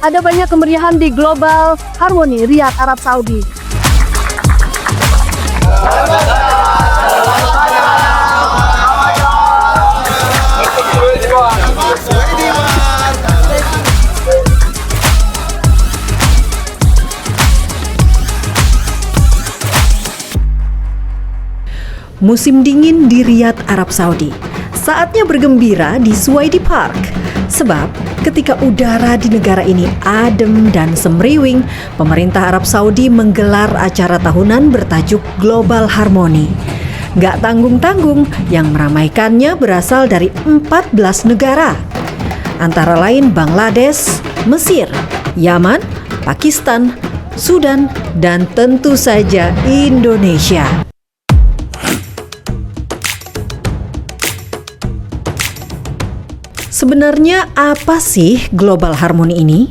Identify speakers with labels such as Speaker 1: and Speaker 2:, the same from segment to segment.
Speaker 1: ada banyak kemeriahan di Global Harmony Riyadh, Arab Saudi.
Speaker 2: Musim dingin di Riyadh, Arab Saudi. Saatnya bergembira di Suwaidi Park. Sebab ketika udara di negara ini adem dan semriwing, pemerintah Arab Saudi menggelar acara tahunan bertajuk Global Harmony. Gak tanggung-tanggung, yang meramaikannya berasal dari 14 negara. Antara lain Bangladesh, Mesir, Yaman, Pakistan, Sudan, dan tentu saja Indonesia. Sebenarnya apa sih Global Harmony ini?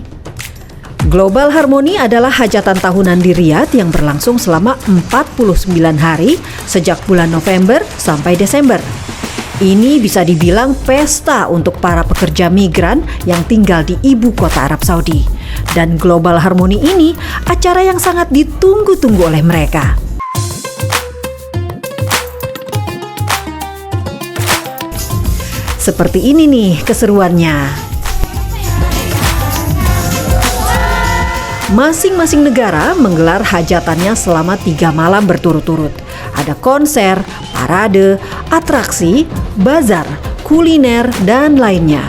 Speaker 2: Global Harmony adalah hajatan tahunan di Riyadh yang berlangsung selama 49 hari sejak bulan November sampai Desember. Ini bisa dibilang pesta untuk para pekerja migran yang tinggal di ibu kota Arab Saudi. Dan Global Harmony ini acara yang sangat ditunggu-tunggu oleh mereka. Seperti ini nih keseruannya. Masing-masing negara menggelar hajatannya selama 3 malam berturut-turut. Ada konser, parade, atraksi, bazar, kuliner, dan lainnya.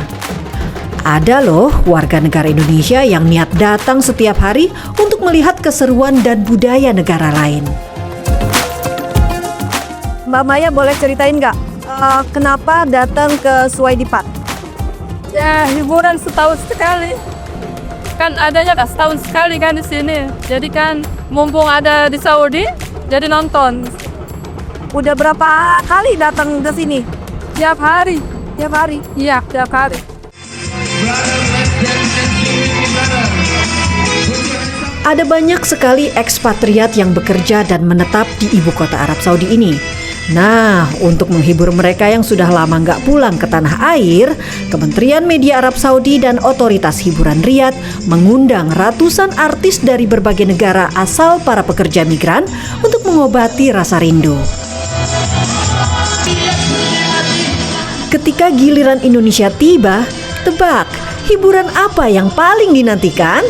Speaker 2: Ada loh warga negara Indonesia yang niat datang setiap hari untuk melihat keseruan dan budaya negara lain.
Speaker 1: Mbak Maya boleh ceritain nggak? Kenapa datang ke Suwaidi Park?
Speaker 3: Ya, hiburan setahun sekali. Kan adanya setahun sekali kan di sini. Jadi kan mumpung ada di Saudi, jadi nonton.
Speaker 1: Udah berapa kali datang ke sini?
Speaker 3: Tiap hari.
Speaker 1: Tiap hari?
Speaker 3: Iya, tiap hari.
Speaker 2: Ada banyak sekali ekspatriat yang bekerja dan menetap di ibu kota Arab Saudi ini. Nah, untuk menghibur mereka yang sudah lama nggak pulang ke tanah air, Kementerian Media Arab Saudi dan Otoritas Hiburan Riyadh mengundang ratusan artis dari berbagai negara asal para pekerja migran untuk mengobati rasa rindu. Ketika giliran Indonesia tiba, tebak, hiburan apa yang paling dinantikan?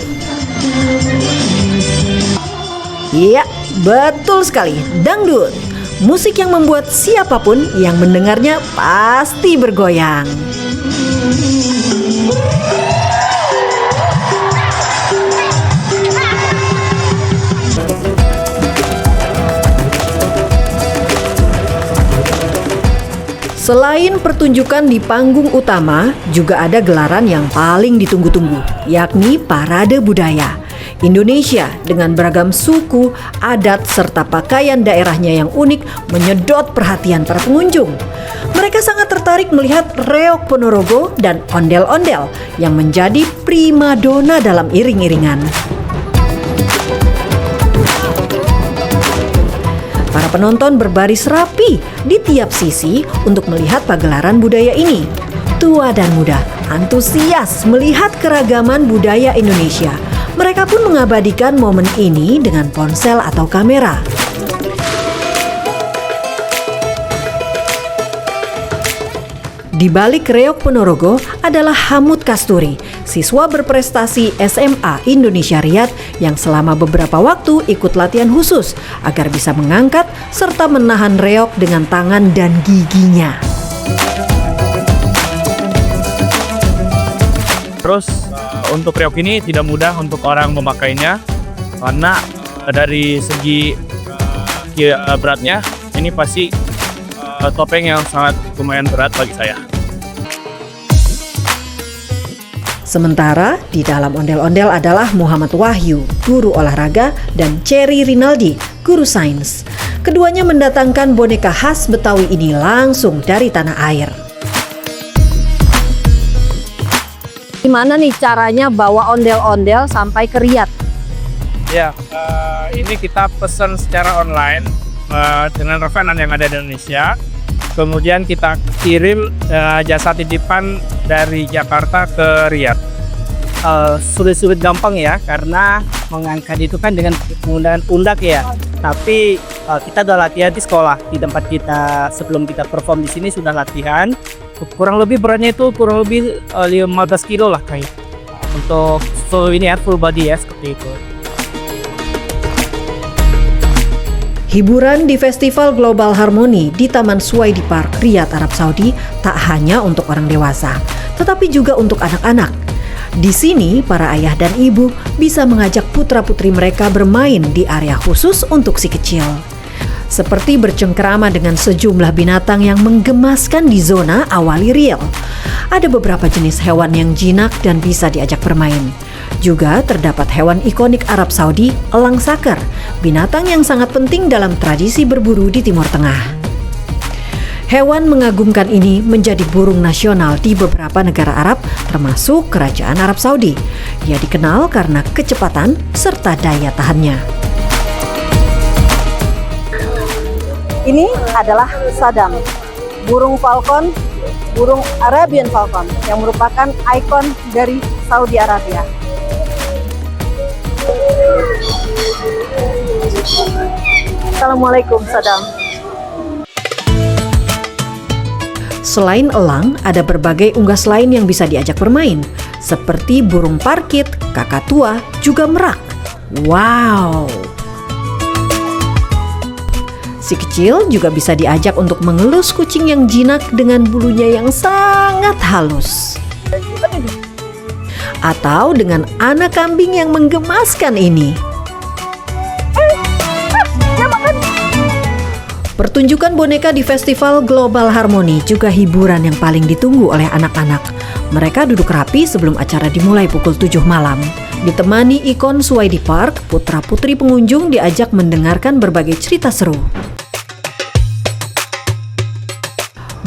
Speaker 2: Iya, betul sekali, dangdut. Musik yang membuat siapapun yang mendengarnya pasti bergoyang. Selain pertunjukan di panggung utama, juga ada gelaran yang paling ditunggu-tunggu, yakni Parade Budaya. Indonesia dengan beragam suku, adat, serta pakaian daerahnya yang unik menyedot perhatian para pengunjung. Mereka sangat tertarik melihat reok Ponorogo dan ondel-ondel yang menjadi primadona dalam iring-iringan. Para penonton berbaris rapi di tiap sisi untuk melihat pagelaran budaya ini. Tua dan muda antusias melihat keragaman budaya Indonesia. Mereka pun mengabadikan momen ini dengan ponsel atau kamera. Di balik reok Ponorogo adalah Hamud Kasturi, siswa berprestasi SMA Indonesia Riyadh yang selama beberapa waktu ikut latihan khusus agar bisa mengangkat serta menahan reok dengan tangan dan giginya.
Speaker 4: Terus untuk reok ini tidak mudah untuk orang memakainya karena dari segi beratnya ini pasti topeng yang sangat lumayan berat bagi saya.
Speaker 2: Sementara di dalam ondel-ondel adalah Muhammad Wahyu, guru olahraga, dan Cherry Rinaldi, guru sains. Keduanya mendatangkan boneka khas Betawi ini langsung dari tanah air.
Speaker 1: Gimana nih caranya bawa ondel-ondel sampai ke Riyadh?
Speaker 4: Ya, ini kita pesan secara online dengan revenan yang ada di Indonesia. Kemudian kita kirim jasa titipan dari Jakarta ke Riyadh.
Speaker 5: sulit-sulit gampang ya, karena mengangkat itu kan dengan menggunakan pundak ya. Tapi kita udah latihan di sekolah, di tempat kita sebelum kita perform di sini sudah latihan. Kurang lebih beratnya itu kurang lebih 15 kilo lah kayak untuk full ini ya, full body ya, seperti itu.
Speaker 2: Hiburan di Festival Global Harmony di Taman Suwaidi Park, Riyadh, Arab Saudi tak hanya untuk orang dewasa, tetapi juga untuk anak-anak. Di sini, para ayah dan ibu bisa mengajak putra-putri mereka bermain di area khusus untuk si kecil. Seperti bercengkerama dengan sejumlah binatang yang menggemaskan di zona Awali Riyal. Ada beberapa jenis hewan yang jinak dan bisa diajak bermain. Juga terdapat hewan ikonik Arab Saudi, elang saker, binatang yang sangat penting dalam tradisi berburu di Timur Tengah. Hewan mengagumkan ini menjadi burung nasional di beberapa negara Arab, termasuk Kerajaan Arab Saudi. Ia dikenal karena kecepatan serta daya tahannya.
Speaker 1: Ini adalah Saddam, burung falcon, burung Arabian Falcon yang merupakan ikon dari Saudi Arabia. Assalamualaikum Saddam.
Speaker 2: Selain elang, ada berbagai unggas lain yang bisa diajak bermain, seperti burung parkit, kakatua, juga merak. Wow! Si kecil juga bisa diajak untuk mengelus kucing yang jinak dengan bulunya yang sangat halus. Atau dengan anak kambing yang menggemaskan ini. Pertunjukan boneka di Festival Global Harmony juga hiburan yang paling ditunggu oleh anak-anak. Mereka duduk rapi sebelum acara dimulai pukul 7 malam. Ditemani ikon Suwaidi Park, putra-putri pengunjung diajak mendengarkan berbagai cerita seru.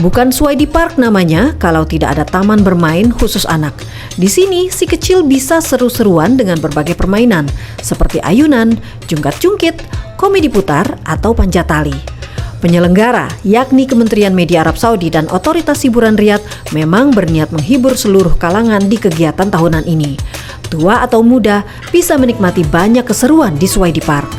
Speaker 2: Bukan Suwaidi Park namanya kalau tidak ada taman bermain khusus anak. Di sini si kecil bisa seru-seruan dengan berbagai permainan seperti ayunan, jungkat-jungkit, komedi putar, atau panjat tali. Penyelenggara, yakni Kementerian Media Arab Saudi dan Otoritas Hiburan Riyadh, memang berniat menghibur seluruh kalangan di kegiatan tahunan ini. Tua atau muda bisa menikmati banyak keseruan di Suwaidi Park.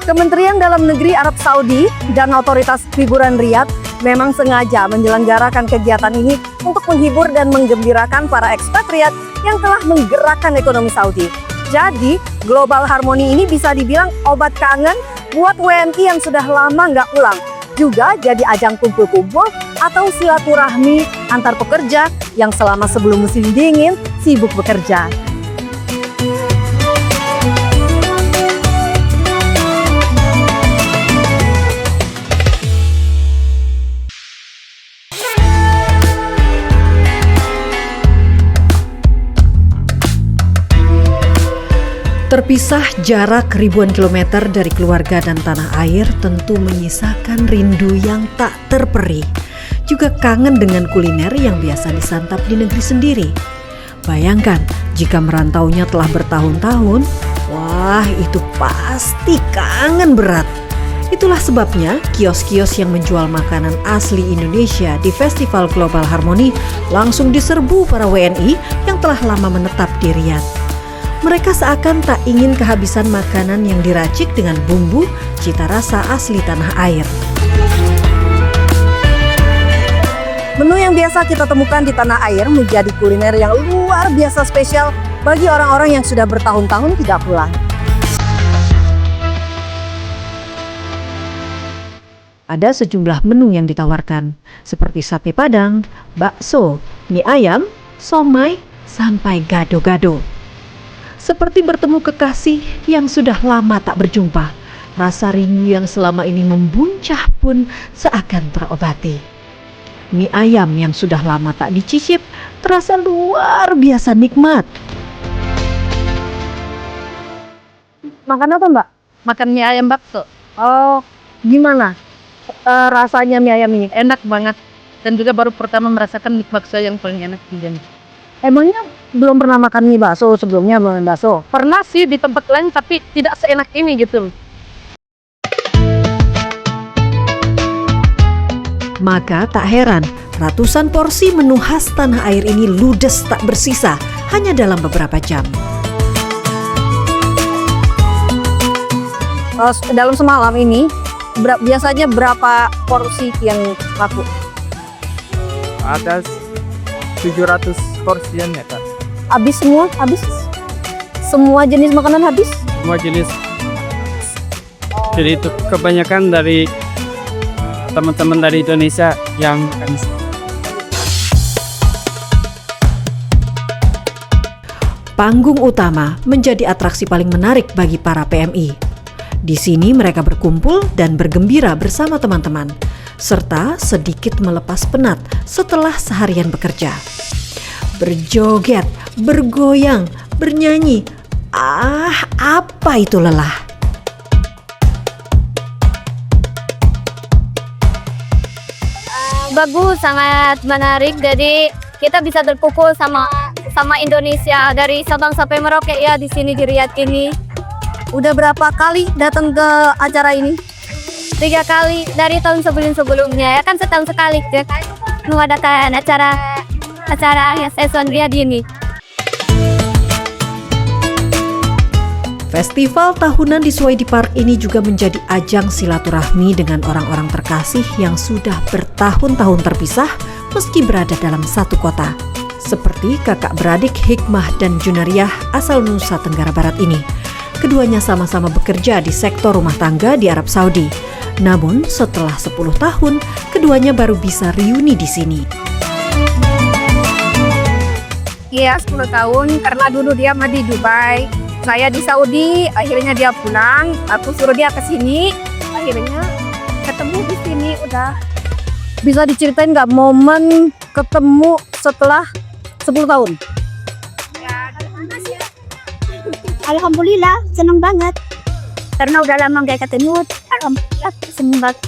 Speaker 1: Kementerian Dalam Negeri Arab Saudi dan Otoritas Hiburan Riyadh memang sengaja menyelenggarakan kegiatan ini untuk menghibur dan menggembirakan para ekspatriat yang telah menggerakkan ekonomi Saudi. Jadi, Global Harmony ini bisa dibilang obat kangen buat WNI yang sudah lama nggak pulang. Juga jadi ajang kumpul-kumpul atau silaturahmi antar pekerja yang selama sebelum musim dingin sibuk bekerja.
Speaker 2: Terpisah jarak ribuan kilometer dari keluarga dan tanah air tentu menyisakan rindu yang tak terperi. Juga kangen dengan kuliner yang biasa disantap di negeri sendiri. Bayangkan jika merantaunya telah bertahun-tahun, wah itu pasti kangen berat. Itulah sebabnya kios-kios yang menjual makanan asli Indonesia di Festival Global Harmony langsung diserbu para WNI yang telah lama menetap di Riyadh. Mereka seakan tak ingin kehabisan makanan yang diracik dengan bumbu cita rasa asli tanah air.
Speaker 1: Menu yang biasa kita temukan di tanah air menjadi kuliner yang luar biasa spesial bagi orang-orang yang sudah bertahun-tahun tidak pulang.
Speaker 2: Ada sejumlah menu yang ditawarkan, seperti sate padang, bakso, mie ayam, somai, sampai gado-gado. Seperti bertemu kekasih yang sudah lama tak berjumpa, rasa rindu yang selama ini membuncah pun seakan terobati. Mie ayam yang sudah lama tak dicicip terasa luar biasa nikmat.
Speaker 1: Makan apa Mbak?
Speaker 3: Makan mie ayam bakso.
Speaker 1: Oh, gimana rasanya mie ayam ini?
Speaker 3: Enak banget. Dan juga baru pertama merasakan mie bakso yang paling enak di dunia.
Speaker 1: Emangnya belum pernah makan mie bakso sebelumnya, belum bakso?
Speaker 3: Pernah sih di tempat lain tapi tidak seenak ini gitu.
Speaker 2: Maka tak heran Ratusan porsi menu khas tanah air ini ludes tak bersisa hanya dalam beberapa jam.
Speaker 1: Dalam semalam ini, biasanya berapa porsi yang laku?
Speaker 5: Ada 700 porsian ya Kak.
Speaker 1: Habis semua? Habis? Semua jenis makanan habis?
Speaker 5: Semua jenis. Jadi itu kebanyakan dari teman-teman dari Indonesia yang
Speaker 2: Panggung utama menjadi atraksi paling menarik bagi para PMI. Di sini mereka berkumpul dan bergembira bersama teman-teman, serta sedikit melepas penat setelah seharian bekerja. Berjoget, bergoyang, bernyanyi. Apa itu lelah?
Speaker 6: Bagus, sangat menarik. Jadi kita bisa terpukul sama Indonesia dari Sabang sampai Merauke ya di sini di Riyadh ini.
Speaker 1: Udah berapa kali datang ke acara ini?
Speaker 6: 3 kali dari tahun sebelumnya ya kan, setahun sekali ya kan mengadakan acara ya season Riyadh ini.
Speaker 2: Festival tahunan di Suwaidi Park ini juga menjadi ajang silaturahmi dengan orang-orang terkasih yang sudah bertahun-tahun terpisah meski berada dalam satu kota. Seperti kakak beradik Hikmah dan Junariah asal Nusa Tenggara Barat ini. Keduanya sama-sama bekerja di sektor rumah tangga di Arab Saudi. Namun setelah 10 tahun, keduanya baru bisa reuni di sini.
Speaker 1: Iya, 10 tahun karena dulu dia mah di Dubai. Saya di Saudi, akhirnya dia pulang. Aku suruh dia ke sini, akhirnya ketemu di sini udah. Bisa diceritain nggak momen ketemu setelah 10 tahun?
Speaker 6: Alhamdulillah, senang banget. Karena udah lama nggak ketemu, alhamdulillah senang banget.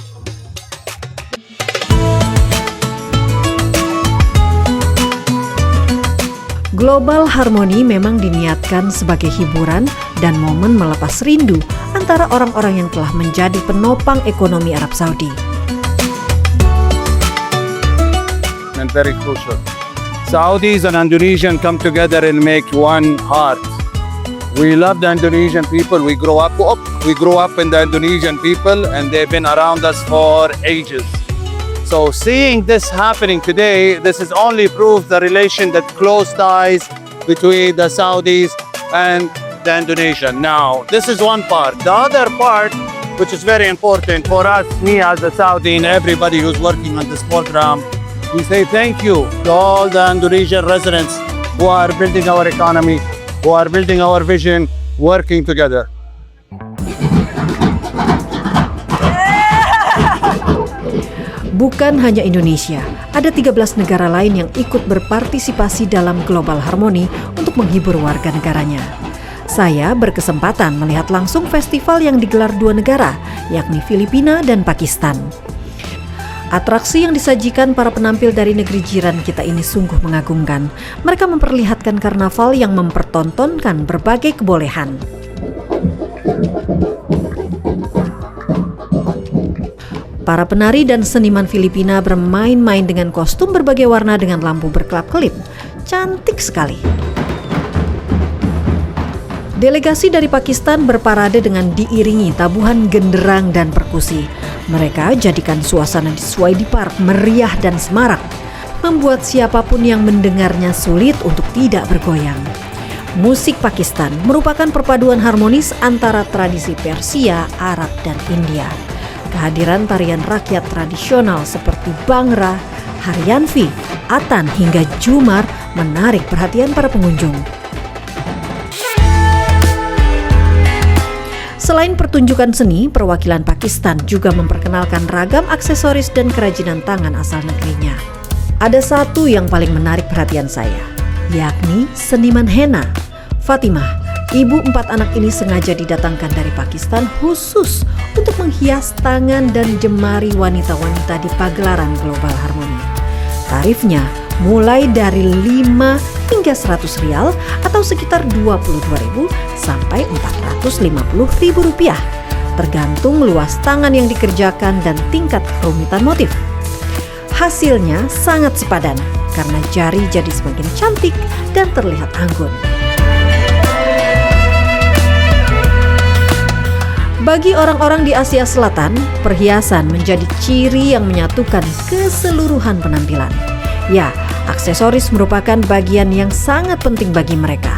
Speaker 2: Global Harmony memang diniatkan sebagai hiburan dan momen melepas rindu antara orang-orang yang telah menjadi penopang ekonomi Arab Saudi.
Speaker 7: And very crucial. Saudis and Indonesian come together and make one heart. We love the Indonesian people. We grow up in the Indonesian people, and they've been around us for ages. So seeing this happening today, this is only proof the relation, that close ties between the Saudis and the Indonesian. Now, this is one part. The other part, which is very important for us, me as a Saudi and everybody who's working on this program, we say thank you to all the Indonesian residents who are building our economy, who are building our vision, working together.
Speaker 2: Bukan hanya Indonesia, ada 13 negara lain yang ikut berpartisipasi dalam Global Harmony untuk menghibur warga negaranya. Saya berkesempatan melihat langsung festival yang digelar 2 negara, yakni Filipina dan Pakistan. Atraksi yang disajikan para penampil dari negeri jiran kita ini sungguh mengagumkan. Mereka memperlihatkan karnaval yang mempertontonkan berbagai kebolehan. Para penari dan seniman Filipina bermain-main dengan kostum berbagai warna dengan lampu berkelap-kelip. Cantik sekali. Delegasi dari Pakistan berparade dengan diiringi tabuhan genderang dan perkusi. Mereka jadikan suasana di Suwaidi Park meriah dan semarak, membuat siapapun yang mendengarnya sulit untuk tidak bergoyang. Musik Pakistan merupakan perpaduan harmonis antara tradisi Persia, Arab, dan India. Kehadiran tarian rakyat tradisional seperti Bhangra, Haryanvi, Atan hingga Jumar menarik perhatian para pengunjung. Selain pertunjukan seni, perwakilan Pakistan juga memperkenalkan ragam aksesoris dan kerajinan tangan asal negerinya. Ada satu yang paling menarik perhatian saya, yakni seniman henna. Fatimah, ibu 4 anak ini sengaja didatangkan dari Pakistan khusus untuk menghias tangan dan jemari wanita-wanita di pagelaran Global Harmony. Tarifnya mulai dari 5 hingga 100 rial atau sekitar 22.000 sampai 450.000 rupiah, tergantung luas tangan yang dikerjakan dan tingkat kerumitan motif. Hasilnya sangat sepadan karena jari jadi semakin cantik dan terlihat anggun. Bagi orang-orang di Asia Selatan, perhiasan menjadi ciri yang menyatukan keseluruhan penampilan. Ya, aksesoris merupakan bagian yang sangat penting bagi mereka.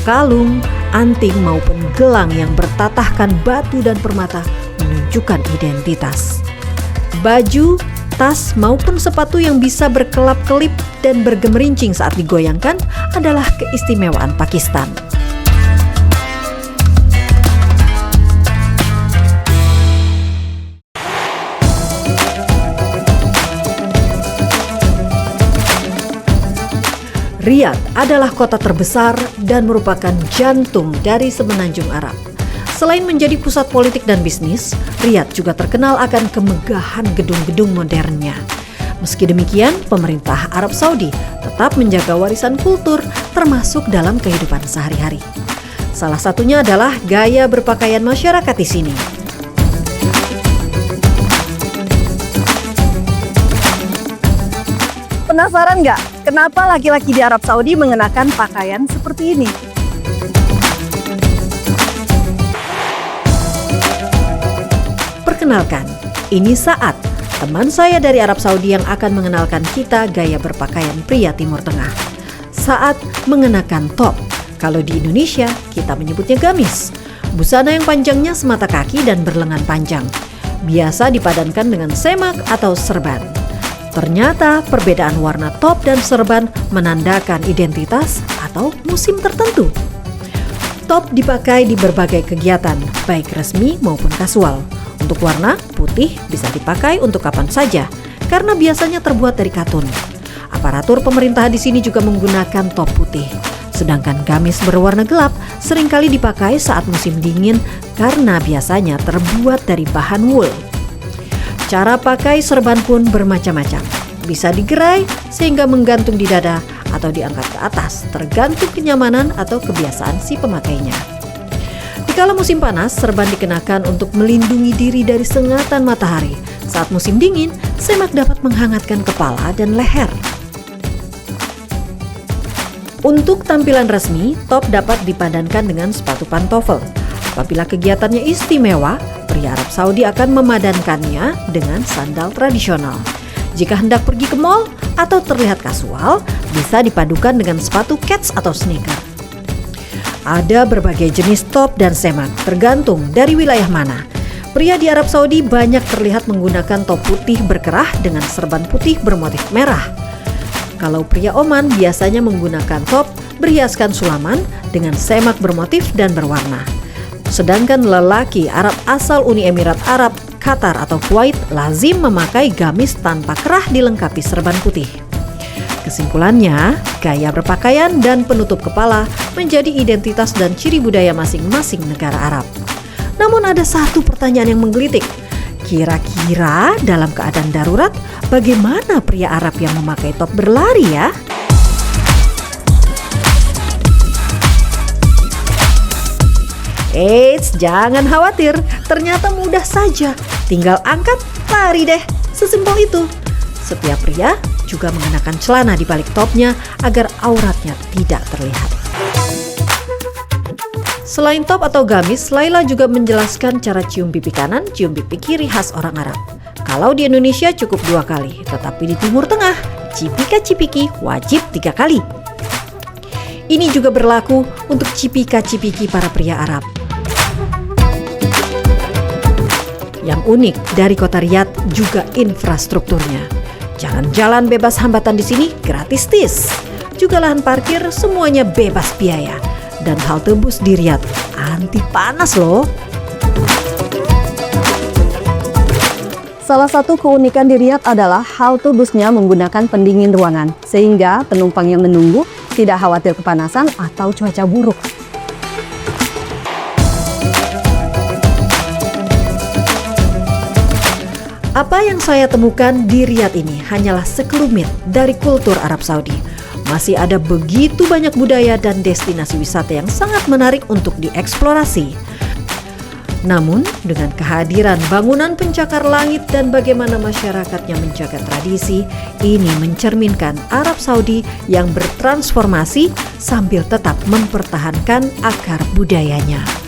Speaker 2: Kalung, anting maupun gelang yang bertatahkan batu dan permata menunjukkan identitas. Baju, tas maupun sepatu yang bisa berkelap-kelip dan bergemerincing saat digoyangkan adalah keistimewaan Pakistan. Riyadh adalah kota terbesar dan merupakan jantung dari semenanjung Arab. Selain menjadi pusat politik dan bisnis, Riyadh juga terkenal akan kemegahan gedung-gedung modernnya. Meski demikian, pemerintah Arab Saudi tetap menjaga warisan kultur termasuk dalam kehidupan sehari-hari. Salah satunya adalah gaya berpakaian masyarakat di sini.
Speaker 1: Penasaran nggak kenapa laki-laki di Arab Saudi mengenakan pakaian seperti ini?
Speaker 2: Perkenalkan, ini Saat, teman saya dari Arab Saudi yang akan mengenalkan kita gaya berpakaian pria Timur Tengah. Saat mengenakan top, kalau di Indonesia kita menyebutnya gamis. Busana yang panjangnya semata kaki dan berlengan panjang. Biasa dipadankan dengan semak atau serban. Ternyata perbedaan warna top dan serban menandakan identitas atau musim tertentu. Top dipakai di berbagai kegiatan, baik resmi maupun kasual. Untuk warna, putih bisa dipakai untuk kapan saja, karena biasanya terbuat dari katun. Aparatur pemerintah di sini juga menggunakan top putih. Sedangkan gamis berwarna gelap seringkali dipakai saat musim dingin karena biasanya terbuat dari bahan wool. Cara pakai serban pun bermacam-macam. Bisa digerai sehingga menggantung di dada atau diangkat ke atas, tergantung kenyamanan atau kebiasaan si pemakainya. Dikala musim panas, serban dikenakan untuk melindungi diri dari sengatan matahari. Saat musim dingin, semak dapat menghangatkan kepala dan leher. Untuk tampilan resmi, top dapat dipadankan dengan sepatu pantofel. Apabila kegiatannya istimewa, pria Arab Saudi akan memadankannya dengan sandal tradisional. Jika hendak pergi ke mall atau terlihat kasual, bisa dipadukan dengan sepatu kets atau sneaker. Ada berbagai jenis top dan semak, tergantung dari wilayah mana. Pria di Arab Saudi banyak terlihat menggunakan top putih berkerah dengan serban putih bermotif merah. Kalau pria Oman biasanya menggunakan top berhiaskan sulaman dengan semak bermotif dan berwarna. Sedangkan lelaki Arab asal Uni Emirat Arab, Qatar atau Kuwait lazim memakai gamis tanpa kerah dilengkapi serban putih. Kesimpulannya, gaya berpakaian dan penutup kepala menjadi identitas dan ciri budaya masing-masing negara Arab. Namun ada satu pertanyaan yang menggelitik. Kira-kira dalam keadaan darurat, bagaimana pria Arab yang memakai top berlari ya? Eits, jangan khawatir, ternyata mudah saja. Tinggal angkat, lari deh. Sesimpel itu. Setiap pria juga mengenakan celana di balik topnya agar auratnya tidak terlihat. Selain top atau gamis, Laila juga menjelaskan cara cium pipi kanan, cium pipi kiri khas orang Arab. Kalau di Indonesia cukup 2 kali, tetapi di Timur Tengah, cipika-cipiki wajib 3 kali. Ini juga berlaku untuk cipika-cipiki para pria Arab. Yang unik dari kota Riyadh juga infrastrukturnya. Jalan-jalan bebas hambatan di sini gratis tis. Juga lahan parkir semuanya bebas biaya. Dan halte bus di Riyadh anti panas loh.
Speaker 1: Salah satu keunikan di Riyadh adalah halte busnya menggunakan pendingin ruangan, sehingga penumpang yang menunggu tidak khawatir kepanasan atau cuaca buruk.
Speaker 2: Apa yang saya temukan di Riyadh ini hanyalah sekelumit dari kultur Arab Saudi. Masih ada begitu banyak budaya dan destinasi wisata yang sangat menarik untuk dieksplorasi. Namun, dengan kehadiran bangunan pencakar langit dan bagaimana masyarakatnya menjaga tradisi, ini mencerminkan Arab Saudi yang bertransformasi sambil tetap mempertahankan akar budayanya.